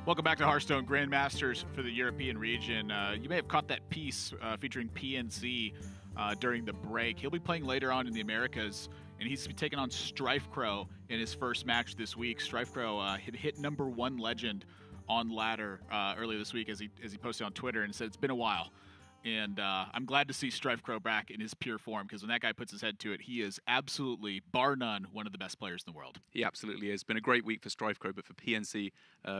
Welcome back to Hearthstone Grandmasters for the European region. You may have caught that piece featuring PNC during the break. He'll be playing later on in the Americas, and he's taking on StrifeCrow in his first match this week. StrifeCrow hit #1 legend on ladder earlier this week as he posted on Twitter and said it's been a while. And I'm glad to see StrifeCrow back in his pure form, because when that guy puts his head to it, he is absolutely, bar none, one of the best players in the world. He absolutely is. Been a great week for StrifeCrow, but for PNC,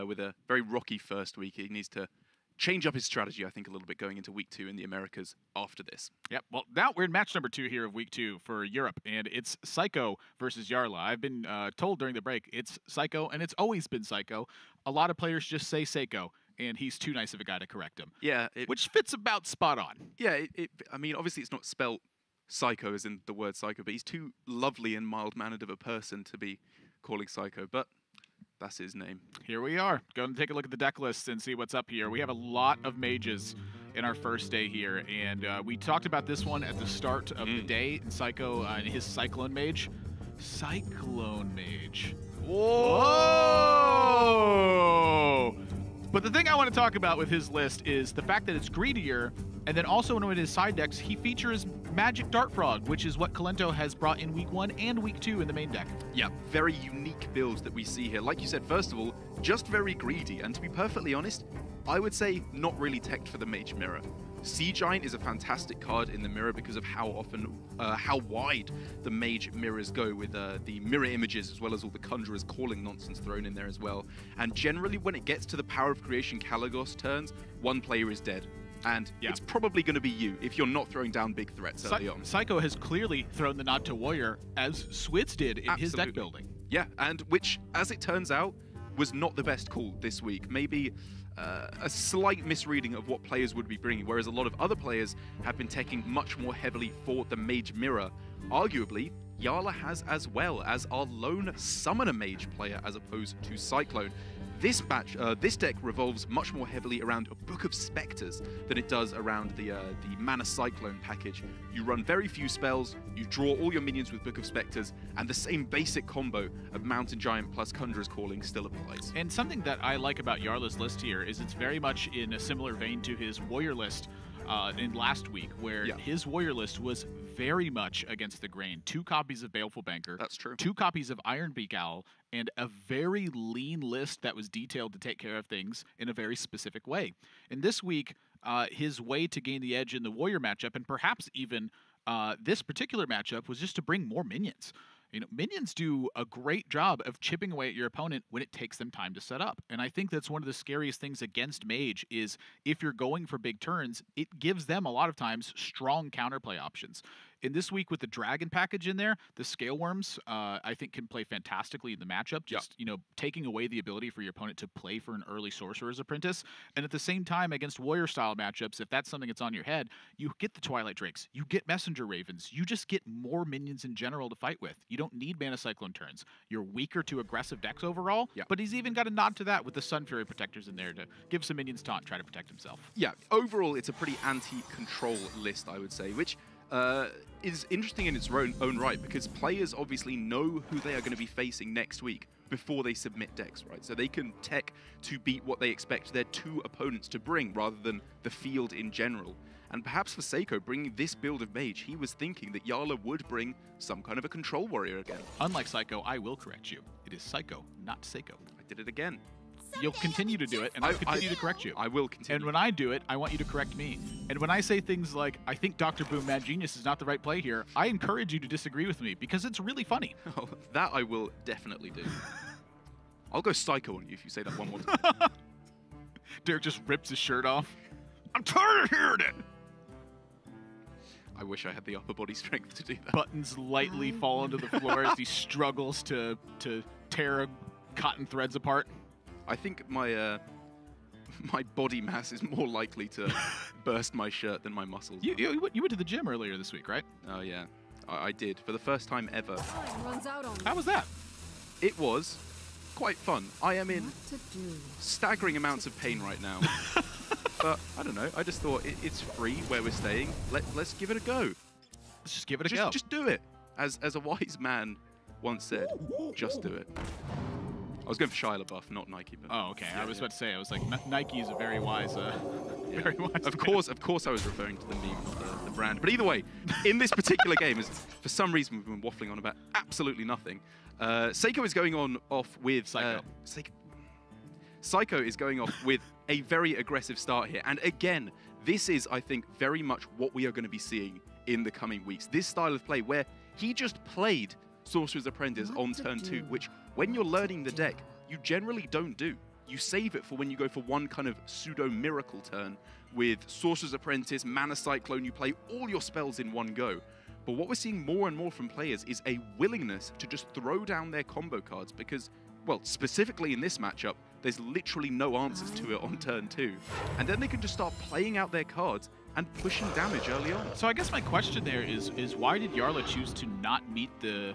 with a very rocky first week, he needs to change up his strategy, I think, a little bit going into week 2 in the Americas after this. Yep. Well, now we're in match number 2 here of week 2 for Europe, and it's Seiko versus Jarla. I've been told during the break it's Seiko, and it's always been Seiko. A lot of players just say Seiko, and he's too nice of a guy to correct him. Yeah. Which fits about spot on. Yeah, I mean, obviously it's not spelt psycho as in the word psycho, but he's too lovely and mild-mannered of a person to be calling Seiko, but that's his name. Here we are. Go and take a look at the deck list and see what's up here. We have a lot of mages in our first day here, and we talked about this one at the start of the day. And Seiko and his Cyclone Mage. Cyclone Mage. Whoa! But the thing I want to talk about with his list is the fact that it's greedier, and then also in his side decks, he features Magic Dart Frog, which is what Kalento has brought in week 1 and week 2 in the main deck. Yeah, very unique builds that we see here. Like you said, first of all, just very greedy, and to be perfectly honest, I would say not really teched for the Mage Mirror. Sea Giant is a fantastic card in the mirror because of how wide the Mage mirrors go with the mirror images, as well as all the Conjurer's Calling nonsense thrown in there as well. And generally, when it gets to the Power of Creation Kaligos turns, one player is dead. And it's probably going to be you if you're not throwing down big threats early on. Seiko has clearly thrown the nod to Warrior, as Swids did in his deck building. Yeah, and which, as it turns out, was not the best call this week. Maybe a slight misreading of what players would be bringing, whereas a lot of other players have been taking much more heavily for the Mage Mirror. Arguably, Jarla has as well as our lone Summoner Mage player as opposed to Cyclone. This deck revolves much more heavily around a Book of Spectres than it does around the Mana Cyclone package. You run very few spells, you draw all your minions with Book of Spectres, and the same basic combo of Mountain Giant plus Conjurer's Calling still applies. And something that I like about Jarla's list here is it's very much in a similar vein to his Warrior list in last week, where his Warrior list was very much against the grain. 2 copies of Baleful Banker. That's true. 2 copies of Ironbeak Owl, and a very lean list that was detailed to take care of things in a very specific way. And this week, his way to gain the edge in the Warrior matchup, and perhaps even this particular matchup, was just to bring more minions. You know, minions do a great job of chipping away at your opponent when it takes them time to set up. And I think that's one of the scariest things against Mage is if you're going for big turns, it gives them a lot of times strong counterplay options. In this week with the Dragon package in there, the Scale Worms, I think can play fantastically in the matchup, just, you know, taking away the ability for your opponent to play for an early Sorcerer's Apprentice. And at the same time, against Warrior-style matchups, if that's something that's on your head, you get the Twilight Drakes, you get Messenger Ravens, you just get more minions in general to fight with. You don't need Mana Cyclone turns. You're weaker to aggressive decks overall, but he's even got a nod to that with the Sun Fury Protectors in there to give some minions taunt, try to protect himself. Yeah, overall, it's a pretty anti-control list, I would say, which is interesting in its own right, because players obviously know who they are going to be facing next week before they submit decks, right? So they can tech to beat what they expect their 2 opponents to bring, rather than the field in general. And perhaps for Seiko, bringing this build of Mage, he was thinking that Jarla would bring some kind of a control warrior again. Unlike Seiko, I will correct you. It is Seiko, not Seiko. I did it again. You'll continue to do it, and I'll continue to correct you. I will continue. And when I do it, I want you to correct me. And when I say things like, I think Dr. Boom Mad Genius is not the right play here, I encourage you to disagree with me, because it's really funny. Oh, that I will definitely do. I'll go Psycho on you if you say that one more time. Derek just rips his shirt off. I'm tired of hearing it! I wish I had the upper body strength to do that. Buttons lightly fall onto the floor as he struggles to tear cotton threads apart. I think my my body mass is more likely to burst my shirt than my muscles. You went to the gym earlier this week, right? Oh, yeah. I did, for the first time ever. How was that? It was quite fun. I am in staggering amounts of pain right now. But, I don't know, I just thought it's free where we're staying. Let's give it a go. Let's just give it a go. Just do it. As a wise man once said, just do it. I was going for Shia LaBeouf, not Nike. But Oh, okay. I was about to say, I was like, Nike is a very wise, very wise. Of course, I was referring to the meme, not the brand. But either way, in this particular game, for some reason we've been waffling on about absolutely nothing. Seiko is going off with Seiko. Seiko is going off with a very aggressive start here, and again, this is, I think, very much what we are going to be seeing in the coming weeks. This style of play where he just played Sorcerer's Apprentice on turn 2, which, when you're learning the deck, you generally don't do. You save it for when you go for one kind of pseudo-miracle turn with Sorcerer's Apprentice, Mana Cyclone, you play all your spells in one go. But what we're seeing more and more from players is a willingness to just throw down their combo cards because, well, specifically in this matchup, there's literally no answers to it on turn 2. And then they can just start playing out their cards and pushing damage early on. So I guess my question there is why did Jarla choose to not meet the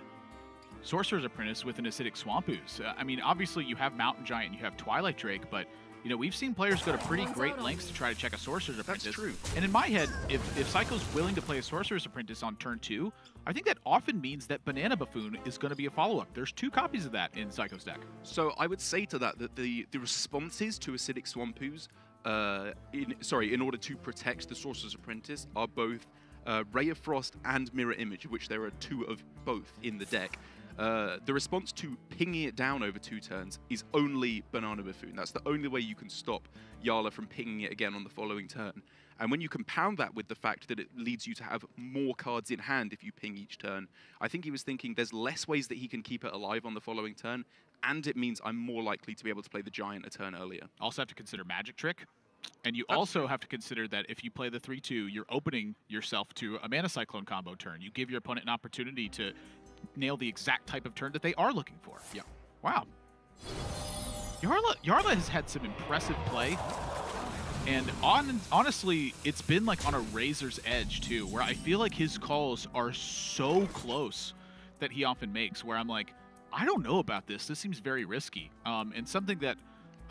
Sorcerer's Apprentice with an Acidic Swamp Ooze? I mean, obviously you have Mountain Giant, you have Twilight Drake, but you know, we've seen players go to pretty great lengths to try to check a Sorcerer's Apprentice. That's true. And in my head, if Psycho's willing to play a Sorcerer's Apprentice on turn 2, I think that often means that Banana Buffoon is going to be a follow-up. There's 2 copies of that in Psycho's deck. So I would say to that the responses to Acidic Swamp Ooze, in order to protect the Sorcerer's Apprentice, are both Ray of Frost and Mirror Image, of which there are 2 of both in the deck. The response to pinging it down over 2 turns is only Banana Buffoon. That's the only way you can stop Jarla from pinging it again on the following turn. And when you compound that with the fact that it leads you to have more cards in hand if you ping each turn, I think he was thinking there's less ways that he can keep it alive on the following turn, and it means I'm more likely to be able to play the Giant a turn earlier. Also have to consider Magic Trick. And you also have to consider that if you play the 3-2, you're opening yourself to a Mana Cyclone combo turn. You give your opponent an opportunity to nail the exact type of turn that they are looking for. Yeah. Wow. Jarla has had some impressive play. And honestly, it's been like on a razor's edge too, where I feel like his calls are so close that he often makes, where I'm like, I don't know about this. This seems very risky. And something that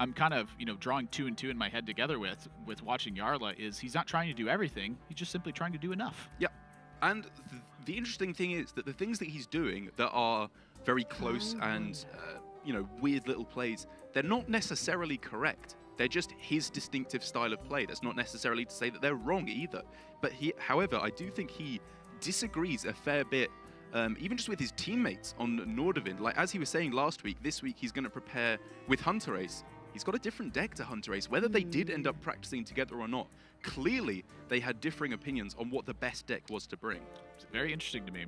I'm kind of, drawing 2 and 2 in my head together with watching Jarla is he's not trying to do everything. He's just simply trying to do enough. Yeah. And the interesting thing is that the things that he's doing that are very close and, weird little plays, they're not necessarily correct. They're just his distinctive style of play. That's not necessarily to say that they're wrong either. But however, I do think he disagrees a fair bit, even just with his teammates on Nordavind. Like, as he was saying last week, this week he's going to prepare with Hunter Ace. He's got a different deck to Hunter Ace. Whether they did end up practicing together or not, clearly they had differing opinions on what the best deck was to bring. It's very interesting to me.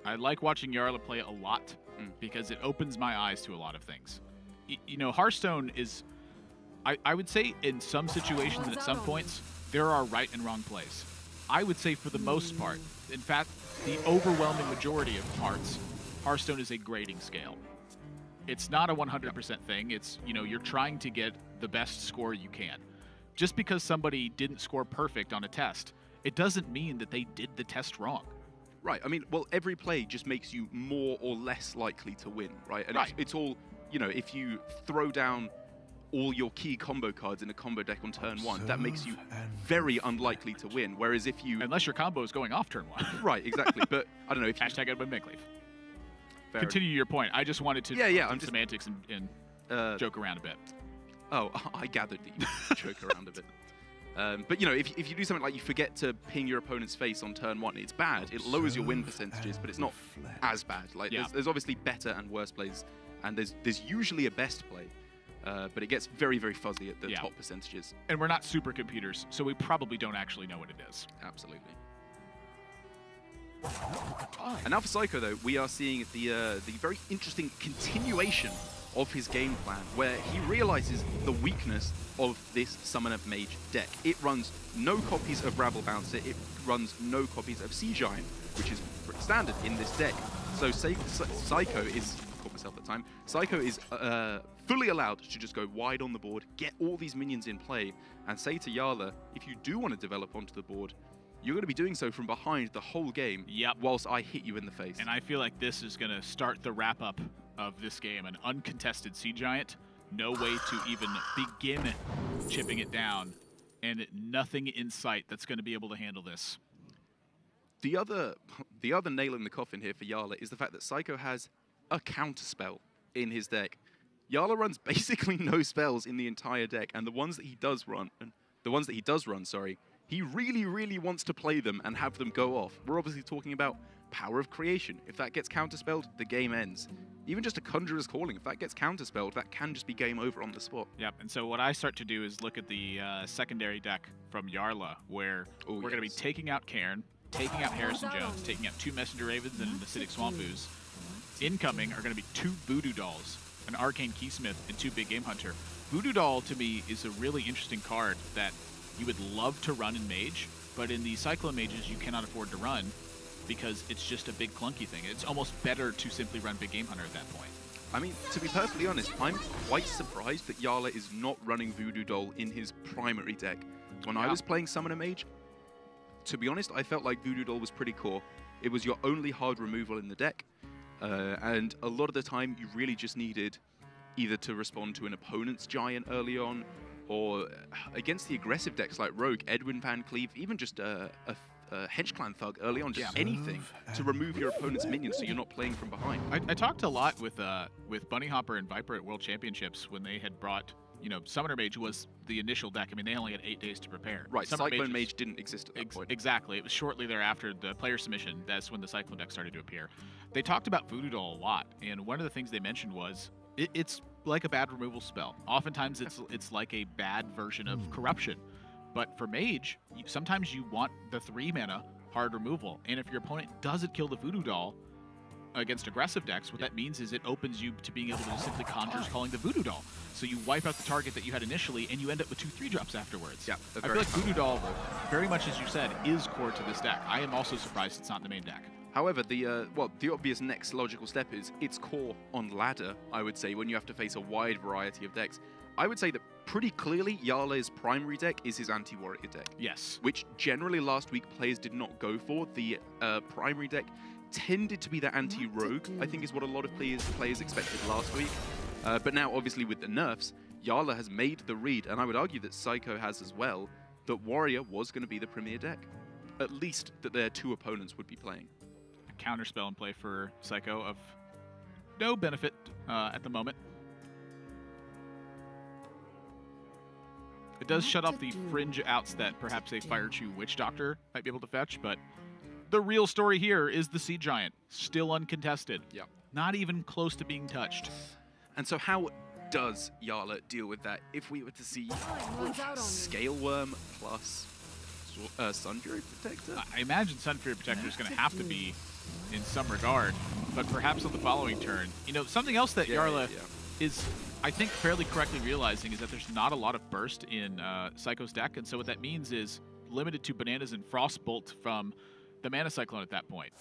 I like watching Jarla play a lot because it opens my eyes to a lot of things. Hearthstone is, I would say in some situations and at some points, there are right and wrong plays. I would say for the most part, in fact, the overwhelming majority of parts, Hearthstone is a grading scale. It's not a 100% thing. It's, you're trying to get the best score you can. Just because somebody didn't score perfect on a test, it doesn't mean that they did the test wrong. Right. I mean, well, every play just makes you more or less likely to win, right? And right. It's all, if you throw down all your key combo cards in a combo deck on turn 1, that makes you very unlikely to win. Whereas if you... Unless your combo is going off turn 1. Right, exactly. But, I don't know, if you... Hashtag Edwin Makeleaf. Continue your point. I just wanted to I'm semantics and joke around a bit. Oh, I gathered that you joke around a bit. But, if you do something like you forget to ping your opponent's face on turn 1, it's bad. It lowers your win percentages, but it's not as bad. Like, there's obviously better and worse plays, and there's usually a best play. But it gets very, very fuzzy at the top percentages. And we're not supercomputers, so we probably don't actually know what it is. Absolutely. And now for Seiko, though, we are seeing the very interesting continuation of his game plan, where he realizes the weakness of this Summoner Mage deck. It runs no copies of Rabble Bouncer, it runs no copies of Sea Giant, which is standard in this deck. So Seiko is, I called myself at the time, Seiko is fully allowed to just go wide on the board, get all these minions in play, and say to Jarla, if you do want to develop onto the board, you're going to be doing so from behind the whole game, whilst I hit you in the face. And I feel like this is going to start the wrap-up of this game. An uncontested Sea Giant, no way to even begin chipping it down, and nothing in sight that's going to be able to handle this. The other nail in the coffin here for Jarla is the fact that Seiko has a counterspell in his deck. Jarla runs basically no spells in the entire deck, and the ones that he does run, sorry, he really, really wants to play them and have them go off. We're obviously talking about Power of Creation. If that gets counterspelled, the game ends. Even just a Conjurer's Calling, if that gets counterspelled, that can just be game over on the spot. Yep, and so what I start to do is look at the secondary deck from Jarla, where we're going to be taking out Cairn, taking out Harrison Jones, taking out 2 Messenger Ravens and an Acidic Swamp Ooze. Incoming are going to be 2 Voodoo Dolls, an Arcane Keysmith, and 2 Big Game Hunter. Voodoo Doll, to me, is a really interesting card that you would love to run in Mage, but in the Cyclone Mages you cannot afford to run because it's just a big clunky thing. It's almost better to simply run Big Game Hunter at that point. I mean, to be perfectly honest, I'm quite surprised that Jarla is not running Voodoo Doll in his primary deck. When I was playing Summoner Mage, to be honest, I felt like Voodoo Doll was pretty core. It was your only hard removal in the deck, and a lot of the time you really just needed either to respond to an opponent's Giant early on, or against the aggressive decks like Rogue, Edwin Van Cleave, even just a Hedge Clan Thug early on, just anything to remove your opponent's minions so you're not playing from behind. I talked a lot with Bunny Hopper and Viper at World Championships when they had brought, you know, Summoner Mage was the initial deck. I mean, they only had 8 days to prepare. Right, Cyclone Mage didn't exist at that point. Exactly. It was shortly thereafter the player submission, that's when the Cyclone deck started to appear. They talked about Voodoo Doll a lot, and one of the things they mentioned was it's like a bad removal spell. Oftentimes it's like a bad version of Corruption. But for Mage, sometimes you want the 3 mana hard removal, and if your opponent doesn't kill the Voodoo Doll against aggressive decks, what that means is it opens you to being able to simply Conjurer's Calling the Voodoo Doll. So you wipe out the target that you had initially, and you end up with 2 3-drops afterwards. Yeah, I feel like Voodoo Doll, very much as you said, is core to this deck. I am also surprised it's not in the main deck. However, the obvious next logical step is its core on ladder, I would say, when you have to face a wide variety of decks. I would say that pretty clearly Jarla's primary deck is his anti-warrior deck. Yes. Which generally last week players did not go for. The primary deck tended to be the anti-rogue, I think is what a lot of players expected last week. But now, obviously, with the nerfs, Jarla has made the read, and I would argue that Seiko has as well, that Warrior was going to be the premier deck. At least that their 2 opponents would be playing. A counterspell in play for Seiko of no benefit at the moment. It does shut off the fringe outs that perhaps a Fire Chew Witch Doctor might be able to fetch, but the real story here is the Sea Giant, still uncontested. Yeah. Not even close to being touched. And so how does Jarla deal with that if we were to see Scale Worm plus Sunfury Protector? I imagine Sunfury Protector is going to have to be in some regard, but perhaps on the following turn. You know, something else that Jarla is, I think, fairly correctly realizing is that there's not a lot of burst in Seiko's deck, and so what that means is limited to Bananas and Frostbolt from the Mana Cyclone at that point.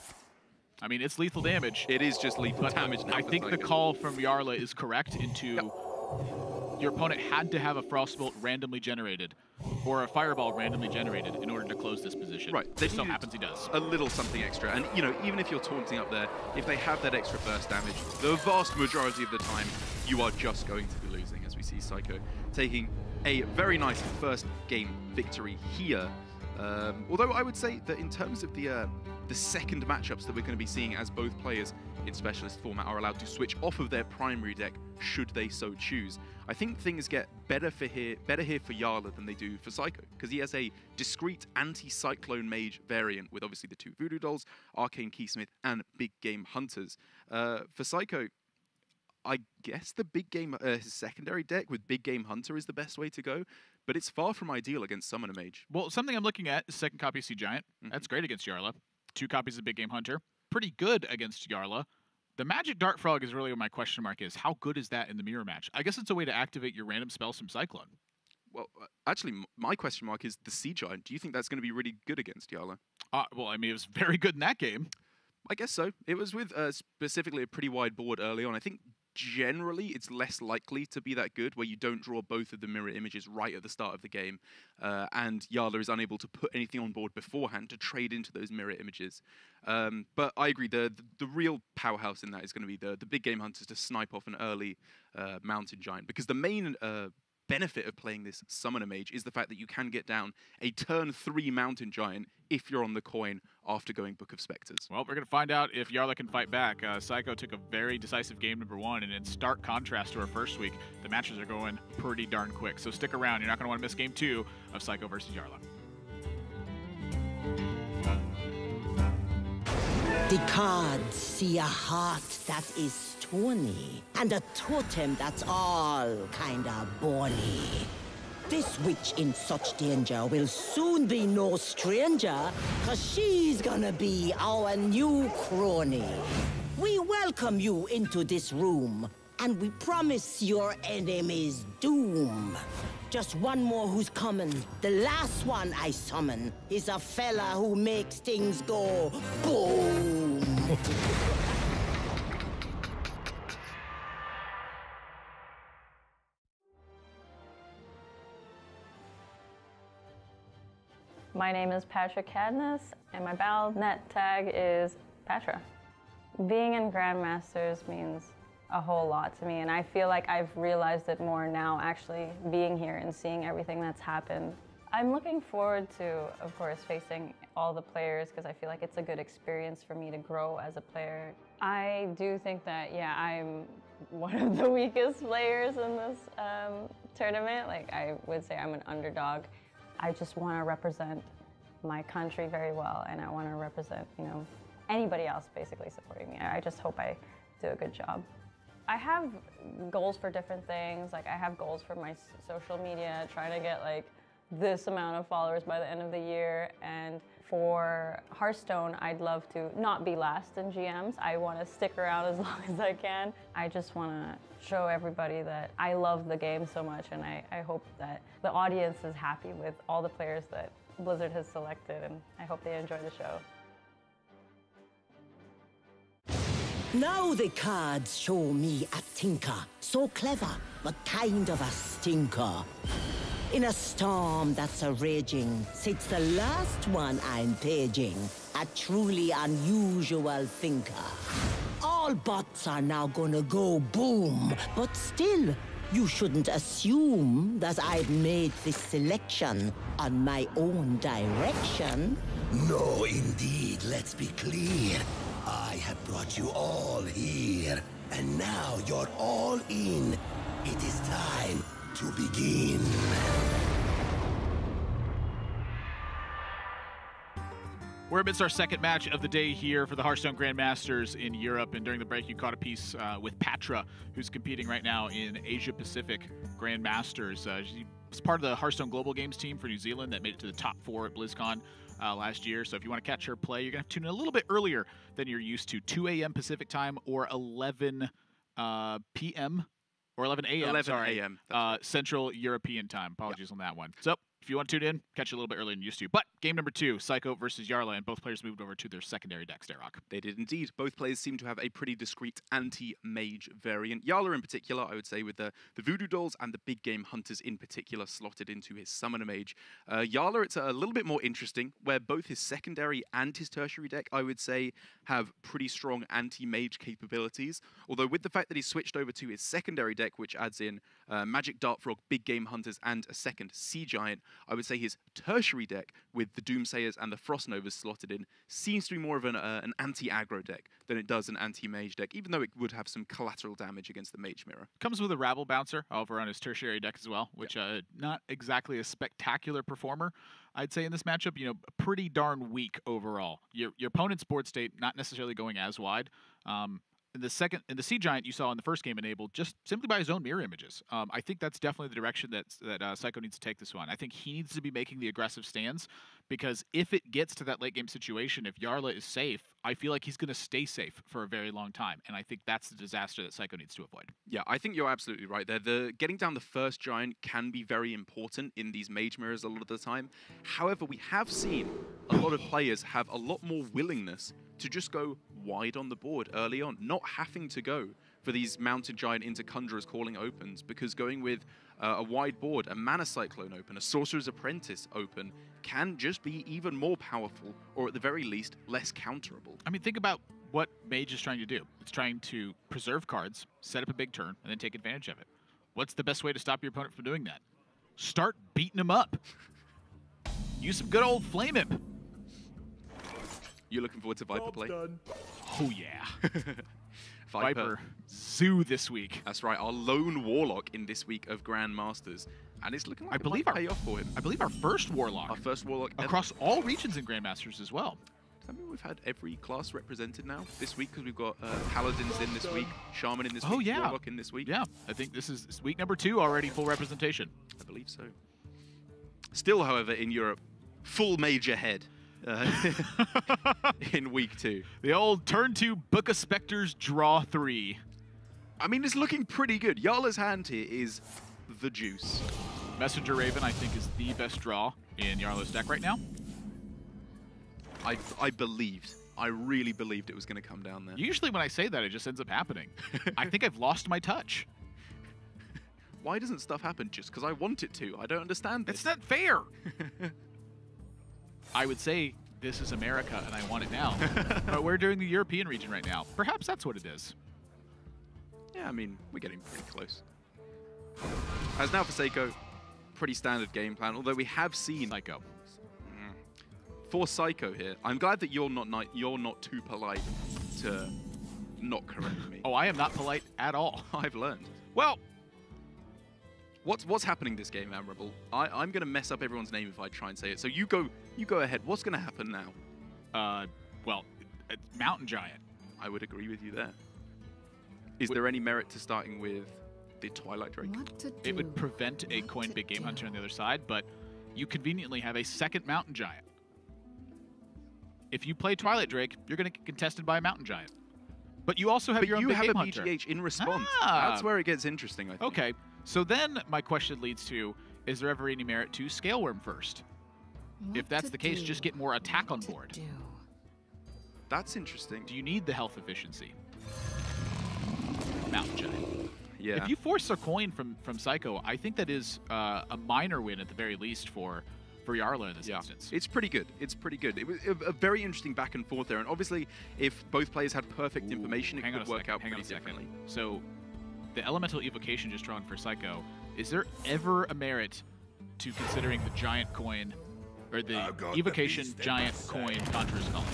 I mean, it's lethal damage. It is just lethal damage now. I think the call from Jarla is correct into your opponent had to have a Frostbolt randomly generated or a Fireball randomly generated in order to close this position. Right. It so happens he does. A little something extra. And, you know, even if you're taunting up there, if they have that extra burst damage, the vast majority of the time, you are just going to be losing, as we see Seiko taking a very nice first game victory here. Although I would say that in terms of the second matchups that we're going to be seeing as both players in Specialist format are allowed to switch off of their primary deck should they so choose, I think things get better here for Jarla than they do for Seiko, because he has a discrete anti-Cyclone Mage variant with obviously the 2 Voodoo Dolls, Arcane Keysmith, and Big Game Hunters. For Seiko, I guess the Big Game his secondary deck with Big Game Hunter is the best way to go, but it's far from ideal against Summoner Mage. Well, something I'm looking at is second copy of Sea Giant. That's great against Jarla. 2 copies of Big Game Hunter. Pretty good against Jarla. The Magic Dart Frog is really where my question mark is. How good is that in the mirror match? I guess it's a way to activate your random spells from Cyclone. Well, actually, my question mark is the Sea Giant. Do you think that's going to be really good against Jarla? Well, I mean, it was very good in that game. I guess so. It was with specifically a pretty wide board early on. I think generally it's less likely to be that good where you don't draw both of the mirror images right at the start of the game, and Jarla is unable to put anything on board beforehand to trade into those mirror images. But I agree, the real powerhouse in that is going to be the Big Game Hunters to snipe off an early Mountain Giant, because the main benefit of playing this Summoner Mage is the fact that you can get down a turn 3 Mountain Giant if you're on the coin after going Book of Spectres. Well, we're going to find out if Jarla can fight back. Seiko took a very decisive game number 1, and in stark contrast to our first week, the matches are going pretty darn quick. So stick around. You're not going to want to miss game 2 of Seiko versus Jarla. The cards see a heart that is stony, and a totem that's all kinda bony. This witch in such danger will soon be no stranger, 'cause she's gonna be our new crony. We welcome you into this room, and we promise your enemies doom. Just one more who's coming. The last one I summon is a fella who makes things go boom. My name is Patra Cadness, and my Battle.net tag is Patra. Being in Grandmasters means a whole lot to me, and I feel like I've realized it more now actually being here and seeing everything that's happened. I'm looking forward to, of course, facing all the players because I feel like it's a good experience for me to grow as a player. I do think that, yeah, I'm one of the weakest players in this tournament. Like, I would say I'm an underdog. I just want to represent my country very well, and I want to represent, you know, anybody else basically supporting me. I just hope I do a good job. I have goals for different things. Like, I have goals for my social media, trying to get like this amount of followers by the end of the year. And for Hearthstone, I'd love to not be last in GMs. I want to stick around as long as I can. I just want to show everybody that I love the game so much, and I hope that the audience is happy with all the players that Blizzard has selected, and I hope they enjoy the show. Now the cards show me a tinker, so clever, but kind of a stinker. In a storm that's a raging, sits the last one I'm paging, a truly unusual thinker. All bots are now gonna go boom, but still, you shouldn't assume that I've made this selection on my own direction. No, indeed, let's be clear. I have brought you all here, and now you're all in. It is time to begin. We're amidst our second match of the day here for the Hearthstone Grandmasters in Europe, and during the break you caught a piece with Patra, who's competing right now in Asia Pacific Grandmasters. She's part of the Hearthstone Global Games team for New Zealand that made it to the top 4 at BlizzCon last year. So if you want to catch her play, you're going to have to tune in a little bit earlier than you're used to, 2 a.m. Pacific time or 11 p.m. or 11 a.m. 11 a.m. Central European time. Apologies on that one. So if you want to tune in, catch it a little bit earlier than you used to. But game number 2, Seiko versus Jarla, and both players moved over to their secondary decks, Derrock. They did indeed. Both players seem to have a pretty discreet anti-mage variant. Jarla in particular, I would say, with the Voodoo Dolls and the Big Game Hunters in particular slotted into his Summoner Mage. Jarla, it's a little bit more interesting, where both his secondary and his tertiary deck, I would say, have pretty strong anti-mage capabilities. Although with the fact that he switched over to his secondary deck, which adds in Magic Dart Frog, Big Game Hunters, and a second Sea Giant, I would say his tertiary deck with the Doomsayers and the Frostnovas slotted in seems to be more of an anti-aggro deck than it does an anti-mage deck, even though it would have some collateral damage against the Mage Mirror. Comes with a Rabble Bouncer over on his tertiary deck as well, which not exactly a spectacular performer, I'd say, in this matchup. You know, pretty darn weak overall. Your opponent's board state not necessarily going as wide. In the Sea Giant you saw in the first game enabled just simply by his own mirror images. I think that's definitely the direction that Seiko needs to take this one. I think he needs to be making the aggressive stands, because if it gets to that late game situation, if Jarla is safe, I feel like he's going to stay safe for a very long time, and I think that's the disaster that Seiko needs to avoid. Yeah, I think you're absolutely right there. Getting down the first Giant can be very important in these Mage Mirrors a lot of the time. However, we have seen a lot of players have a lot more willingness to just go wide on the board early on, not having to go for these Mountain Giant into Conjurer's Calling opens, because going with a wide board, a Mana Cyclone open, a Sorcerer's Apprentice open, can just be even more powerful, or at the very least, less counterable. I mean, think about what Mage is trying to do. It's trying to preserve cards, set up a big turn, and then take advantage of it. What's the best way to stop your opponent from doing that? Start beating him up. Use some good old Flame Imp. You're looking forward to Viper play? Oh, yeah. Viper. Zoo this week. That's right, our lone Warlock in this week of Grandmasters. And it's looking like it might pay off for him. I believe our first Warlock. Our first Warlock across all regions in Grandmasters as well. Does that mean we've had every class represented now this week? Because we've got Paladins in this week, Shaman in this week, Warlock in this week. Yeah, I think this is week number 2 already, full representation. I believe so. Still, however, in Europe, full Mage ahead. In week 2. The old turn 2 Book of Spectres draw 3. I mean, it's looking pretty good. Jarla's hand here is the juice. Messenger Raven, I think, is the best draw in Jarla's deck right now. I really believed it was going to come down there. Usually when I say that, it just ends up happening. I think I've lost my touch. Why doesn't stuff happen just because I want it to? I don't understand this. It's not fair. I would say this is America and I want it now. But we're doing the European region right now. Perhaps that's what it is. Yeah, I mean, we're getting pretty close. As now for Seiko, pretty standard game plan, although we have seen Seiko. For Seiko here, I'm glad that you're not too polite to not correct me. Oh, I am not polite at all. I've learned. Well, what's happening this game, Admirable? I'm gonna mess up everyone's name if I try and say it. So you go ahead. What's gonna happen now? Well, it's Mountain Giant. I would agree with you there. Is there any merit to starting with the Twilight Drake? It would prevent a coin big game hunter on the other side, but you conveniently have a second Mountain Giant. If you play Twilight Drake, you're going to get contested by a Mountain Giant. But you also have your own big game hunter. But you have a BGH in response. Ah. That's where it gets interesting, I think. Okay, so then my question leads to, is there ever any merit to Scale Worm first? If that's the case, just get more attack on board. That's interesting. Do you need the health efficiency? Mountain Giant. Yeah. If you force a coin from Seiko, I think that is a minor win at the very least for Jarla in this instance. It's pretty good. It's pretty good. It was a very interesting back and forth there. And obviously, if both players had perfect information, it could work out pretty differently. So, the Elemental Evocation just drawn for Seiko, is there ever a merit to considering the Giant coin, or the Evocation Giant coin Conjurer's Calling?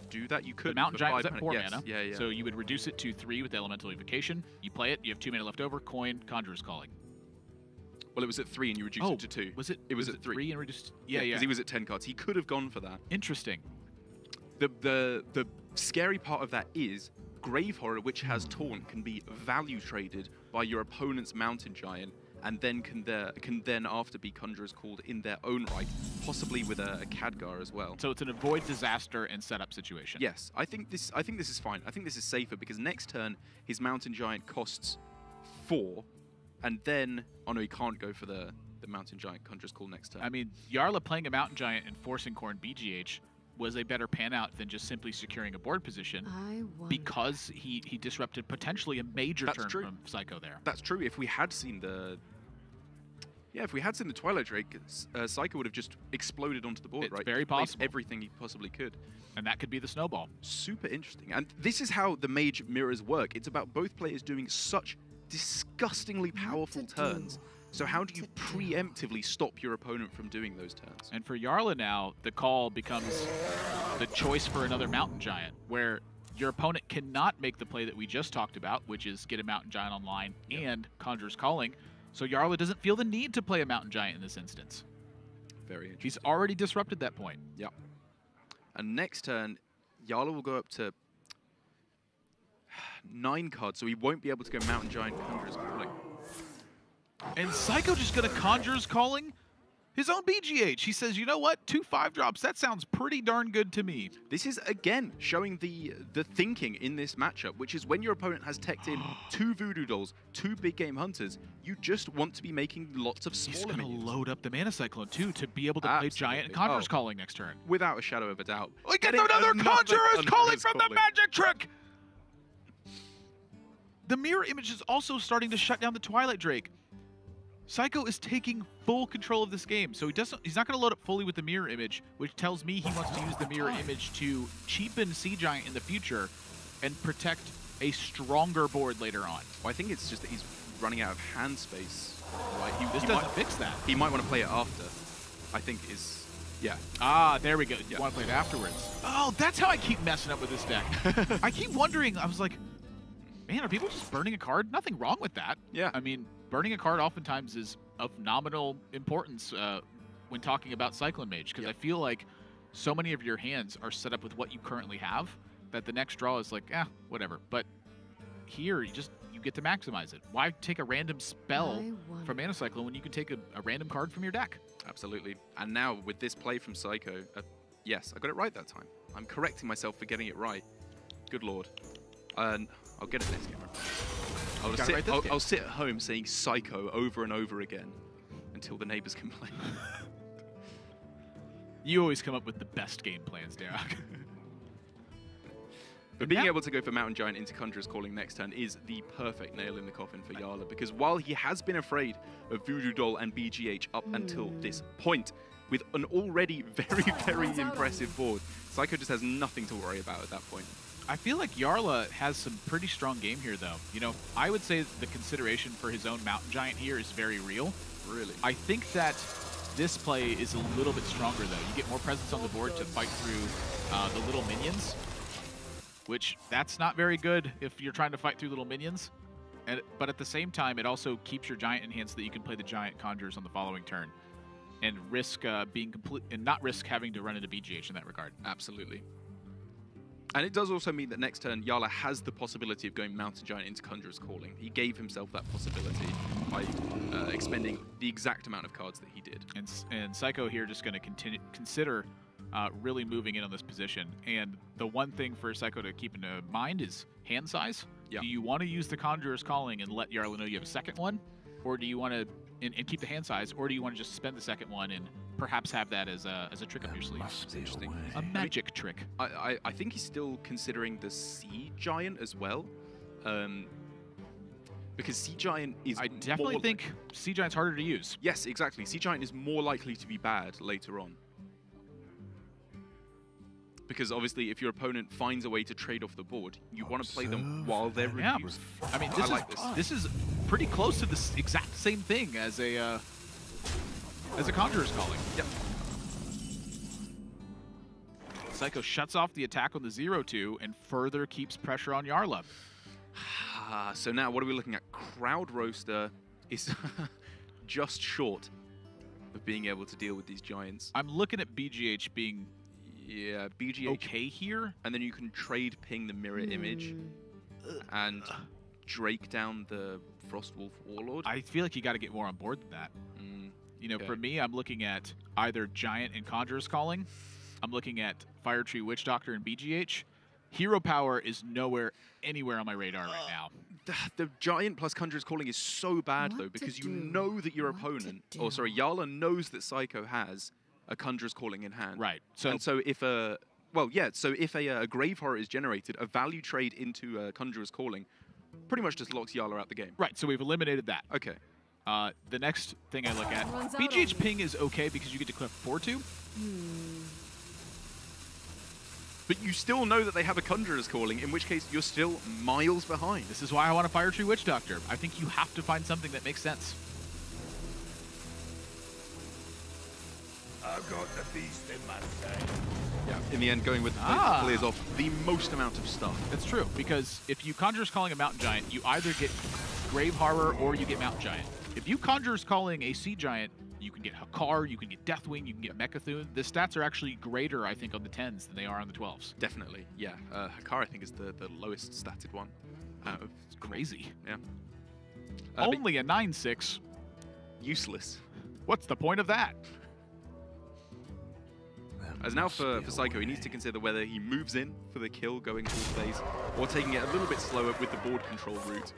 Do that, you could. The Mountain Giant was at 4 mana, yeah. So you would reduce it to 3 with the Elemental Evocation. You play it, you have 2 mana left over, coin, Conjurer's Calling. Well, it was at 3 and you reduced it to 2. Was it? It was at 3 and reduced. Yeah. Because he was at 10 cards. He could have gone for that. Interesting. The scary part of that is Grave Horror, which has Taunt, can be value traded by your opponent's Mountain Giant, and then can then after be Conjurers Called in their own right, possibly with a Khadgar as well. So it's an avoid disaster and setup situation. Yes, I think this is fine. I think this is safer because next turn his Mountain Giant costs 4. And then, oh no, he can't go for the Mountain Giant Conjurer's Call next turn. I mean, Jarla playing a Mountain Giant and forcing Khorne BGH was a better pan out than just simply securing a board position because he disrupted potentially a major turn from Seiko there. That's true. If we had seen the Twilight Drake, Seiko would have just exploded onto the board, it's right? Very possible. Everything he possibly could. And that could be the snowball. Super interesting. And this is how the Mage mirrors work. It's about both players doing such disgustingly powerful turns. So how do you preemptively stop your opponent from doing those turns? And for Jarla now, the call becomes the choice for another Mountain Giant, where your opponent cannot make the play that we just talked about, which is get a Mountain Giant online and Conjurer's Calling. So Jarla doesn't feel the need to play a Mountain Giant in this instance. Very interesting. He's already disrupted that point. Yeah. And next turn, Jarla will go up to 9 cards, so he won't be able to go Mountain Giant, Conjurer's Calling. And Seiko just going to Conjurer's Calling his own BGH. He says, you know what, 2 5-drops, that sounds pretty darn good to me. This is, again, showing the thinking in this matchup, which is when your opponent has teched in 2 Voodoo Dolls, 2 Big Game Hunters, you just want to be making lots of smaller minions. He's going to load up the Mana Cyclone, too, to be able to play Giant and Conjurer's Calling next turn. Without a shadow of a doubt. We get another Conjurer's Calling from the Magic Trick! The mirror image is also starting to shut down the Twilight Drake. Seiko is taking full control of this game, so he's not going to load up fully with the mirror image, which tells me he wants to use the mirror image to cheapen Sea Giant in the future and protect a stronger board later on. Well, I think it's just that he's running out of hand space. Right? This doesn't fix that. He might want to play it after. I think is, yeah. Ah, there we go. You Yeah. want to play it afterwards. Oh, that's how I keep messing up with this deck. I keep wondering, I was like, man, are people just burning a card? Nothing wrong with that. Yeah. I mean, burning a card oftentimes is of nominal importance when talking about Cyclone Mage, because I feel like so many of your hands are set up with what you currently have that the next draw is like, whatever. But here, you get to maximize it. Why take a random spell from Mana Cyclone when you can take a random card from your deck? Absolutely. And now with this play from Seiko, yes, I got it right that time. I'm correcting myself for getting it right. Good lord. I'll get it next game. I'll sit at home saying Seiko over and over again until the neighbors complain. You always come up with the best game plans, Derek. But being able to go for Mountain Giant into Conjurer's Calling next turn is the perfect nail in the coffin for Jarla, because while he has been afraid of Voodoo Doll and BGH up until this point, with an already very, very impressive board, Seiko just has nothing to worry about at that point. I feel like Jarla has some pretty strong game here, though. You know, I would say the consideration for his own Mountain Giant here is very real. Really? I think that this play is a little bit stronger, though. You get more presence on the board to fight through the little minions, which that's not very good if you're trying to fight through little minions. But at the same time, it also keeps your Giant in hand so that you can play the Giant Conjurers on the following turn and risk being complete and not risk having to run into BGH in that regard. Absolutely. And it does also mean that next turn, Jarla has the possibility of going Mountain Giant into Conjurer's Calling. He gave himself that possibility by expending the exact amount of cards that he did. And Seiko here just going to consider really moving in on this position. And the one thing for Seiko to keep in mind is hand size. Yeah. Do you want to use the Conjurer's Calling and let Jarla know you have a second one? Or do you want to and keep the hand size? Or do you want to just spend the second one and perhaps have that as a trick up your sleeve? That's interesting. A magic trick. I think he's still considering the Sea Giant as well. Because Sea Giant is I definitely think Sea Giant's harder to use. Yes, exactly. Sea Giant is more likely to be bad later on. Because obviously, if your opponent finds a way to trade off the board, you want to play them while they're reduced. I mean, this is pretty close to the exact same thing as a Conjurer's Calling. Yep. Seiko shuts off the attack on the 0-2 and further keeps pressure on Jarla. So now, what are we looking at? Crowd Roaster is just short of being able to deal with these giants. I'm looking at BGH being BGH okay here. And then you can trade ping the mirror image and Drake down the Frostwolf Warlord. I feel like you got to get more on board than that. You know, for me, I'm looking at either Giant and Conjurer's Calling. I'm looking at Fire Tree Witch Doctor and BGH. Hero Power is anywhere on my radar right now. The Giant plus Conjurer's Calling is so bad, though, because you know that your opponent, Jarla knows that Seiko has a Conjurer's Calling in hand. Right. So if a Grave Horror is generated, a value trade into a Conjurer's Calling pretty much just locks Jarla out the game. Right, so we've eliminated that. Okay. The next thing I look at, BGH ping is okay because you get to clip 4-2. But you still know that they have a Conjurer's Calling, in which case you're still miles behind. This is why I want a Fire Tree Witch Doctor. I think you have to find something that makes sense. I've got the beast in my sight. Yeah, in the end, going with the play that clears off the most amount of stuff. That's true, because if you Conjurer's Calling a Mountain Giant, you either get Grave Horror or you get Mountain Giant. If you Conjurer's Calling a Sea Giant, you can get Hakar, you can get Deathwing, you can get Mechathune. The stats are actually greater, I think, on the 10s than they are on the 12s. Definitely, yeah. Hakar, I think, is the lowest statted one. It's crazy. Yeah. Only a 9/6. Useless. What's the point of that? As now for Seiko, he needs to consider whether he moves in for the kill going full phase or taking it a little bit slower with the board control route.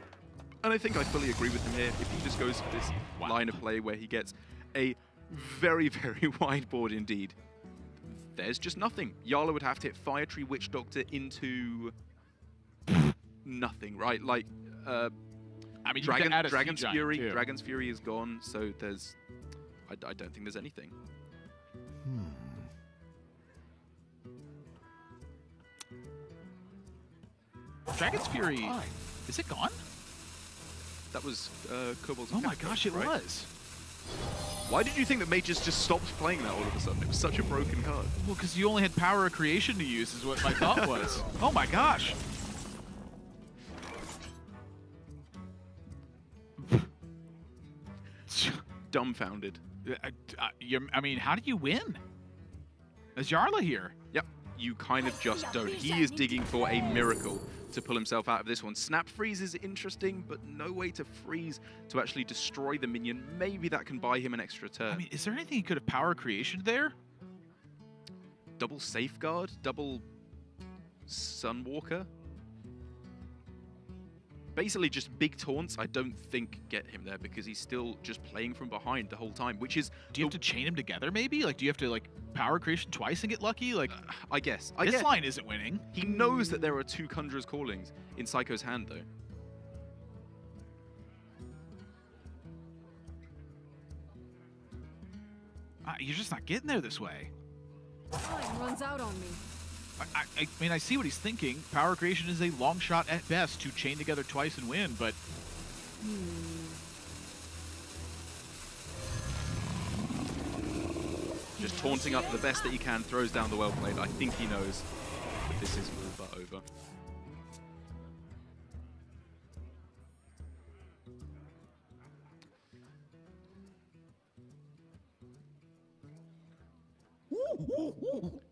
And I think I fully agree with him here. If he just goes for this line of play where he gets a very, very wide board indeed, there's just nothing. Jarla would have to hit Fire Tree Witch Doctor into nothing, right? Like, I mean, Dragon's Fury is gone, so there's... I don't think there's anything. Dragon's Fury, is it gone? That was Kobolds. Oh my gosh, it right? was. Why did you think that Mages just stopped playing that all of a sudden? It was such a broken card. Well, because you only had Power of Creation to use is what my thought was. Oh my gosh. Dumbfounded. I mean, how do you win? Is Jarla here? Yep, you kind of just don't. He is digging for a miracle to pull himself out of this one. Snap Freeze is interesting, but no way to freeze to actually destroy the minion. Maybe that can buy him an extra turn. I mean, is there anything he could have Power Creation there? Double Safeguard? Double Sunwalker? Basically just big taunts, I don't think get him there because he's still just playing from behind the whole time, which is... Do you have to chain him together maybe? Like, do you have to like Power Creation twice and get lucky? Like, I guess. This line isn't winning. He knows that there are 2 Conjurer's Callings in Seiko's hand though. You're just not getting there this way. Time runs out on me. I mean, I see what he's thinking. Power Creation is a long shot at best to chain together twice and win, but... Just taunting up the best that he can, throws down the well played. I think he knows that this is all but over.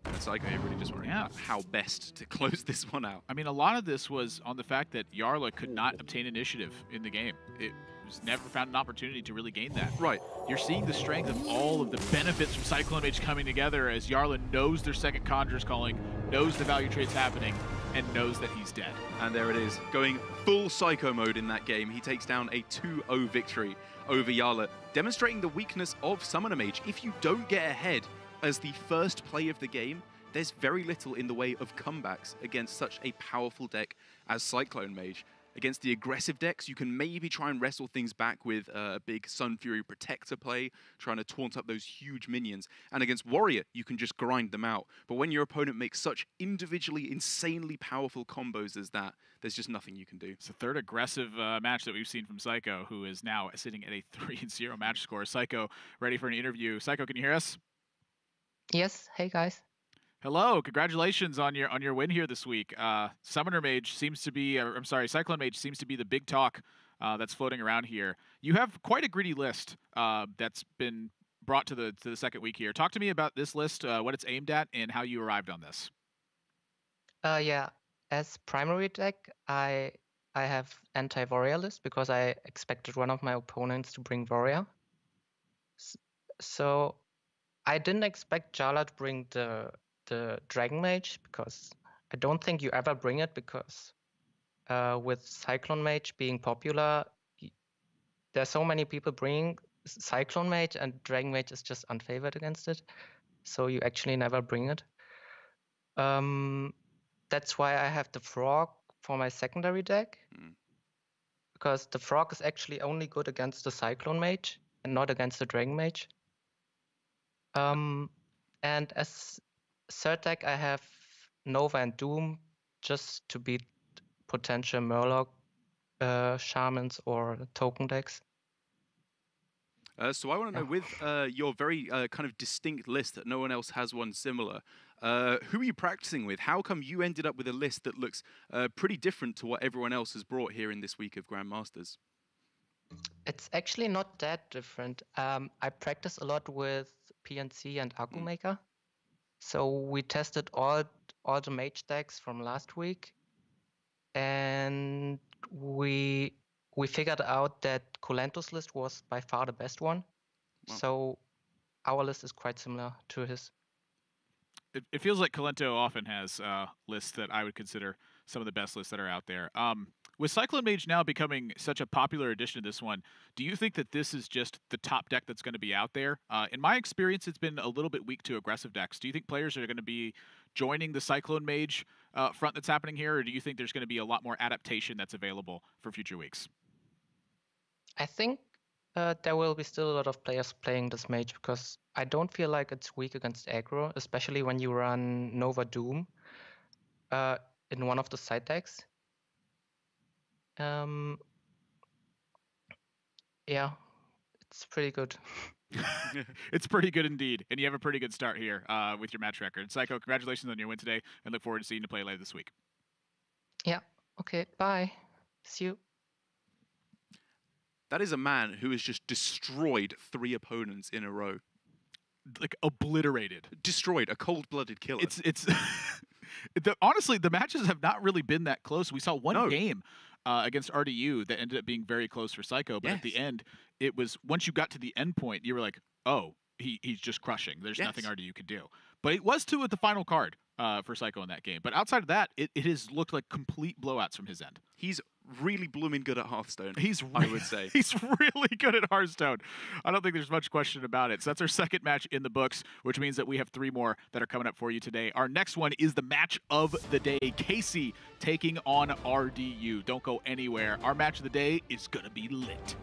And Seiko here really just worrying about how best to close this one out. I mean, a lot of this was on the fact that Jarla could not obtain initiative in the game. It was never found an opportunity to really gain that. Right. You're seeing the strength of all of the benefits from Cyclone Mage coming together as Jarla knows their second Conjurer's Calling, knows the value trade's happening, and knows that he's dead. And there it is, going full Psycho mode in that game. He takes down a 2-0 victory over Jarla, demonstrating the weakness of Summoner Mage. If you don't get ahead as the first play of the game, there's very little in the way of comebacks against such a powerful deck as Cyclone Mage. Against the aggressive decks, you can maybe try and wrestle things back with a big Sun Fury Protector play, trying to taunt up those huge minions. And against Warrior, you can just grind them out. But when your opponent makes such individually insanely powerful combos as that, there's just nothing you can do. It's the third aggressive match that we've seen from Seiko, who is now sitting at a 3-0 match score. Seiko, ready for an interview. Seiko, can you hear us? Yes. Hey guys. Hello, congratulations on your win here this week. Summoner Mage seems to be, I'm sorry, Cyclone Mage seems to be the big talk that's floating around here. You have quite a greedy list that's been brought to the second week here. Talk to me about this list, what it's aimed at, and how you arrived on this. Yeah. As primary deck, I have anti-warrior list because I expected one of my opponents to bring warrior. So I didn't expect Jarla to bring the Dragon Mage because I don't think you ever bring it because with Cyclone Mage being popular, there's so many people bringing Cyclone Mage and Dragon Mage is just unfavored against it. So you actually never bring it. That's why I have the Frog for my secondary deck. Because the Frog is actually only good against the Cyclone Mage and not against the Dragon Mage. And as third deck, I have Nova and Doom just to beat potential Murloc Shamans or token decks. So I want to know, with your very kind of distinct list that no one else has one similar, who are you practicing with? How come you ended up with a list that looks pretty different to what everyone else has brought here in this week of Grandmasters? It's actually not that different. I practice a lot with PNC and Aku Maker. So we tested all the mage decks from last week, and we figured out that Colento's list was by far the best one. Wow. So our list is quite similar to his. It feels like Colento often has lists that I would consider some of the best lists that are out there. With Cyclone Mage now becoming such a popular addition to this one, do you think that this is just the top deck that's going to be out there? In my experience, it's been a little bit weak to aggressive decks. Do you think players are going to be joining the Cyclone Mage front that's happening here, or do you think there's going to be a lot more adaptation that's available for future weeks? I think there will be still a lot of players playing this mage because I don't feel like it's weak against aggro, especially when you run Nova Doom in one of the side decks. Yeah, it's pretty good. It's pretty good indeed, and you have a pretty good start here with your match record. Seiko, congratulations on your win today, and look forward to seeing you play later this week. Yeah, okay, bye. See you. That is a man who has just destroyed 3 opponents in a row. Like obliterated. Destroyed, a cold-blooded killer. It's honestly, the matches have not really been that close. We saw one game against RDU that ended up being very close for Seiko, but at the end, it was once you got to the end point, you were like, oh, he's just crushing. There's nothing RDU could do. But it was 2 at the final card for Seiko in that game. But outside of that, it has looked like complete blowouts from his end. He's really blooming good at Hearthstone, I would say. He's really good at Hearthstone. I don't think there's much question about it. So that's our second match in the books, which means that we have 3 more that are coming up for you today. Our next one is the match of the day. Casey taking on RDU. Don't go anywhere. Our match of the day is going to be lit.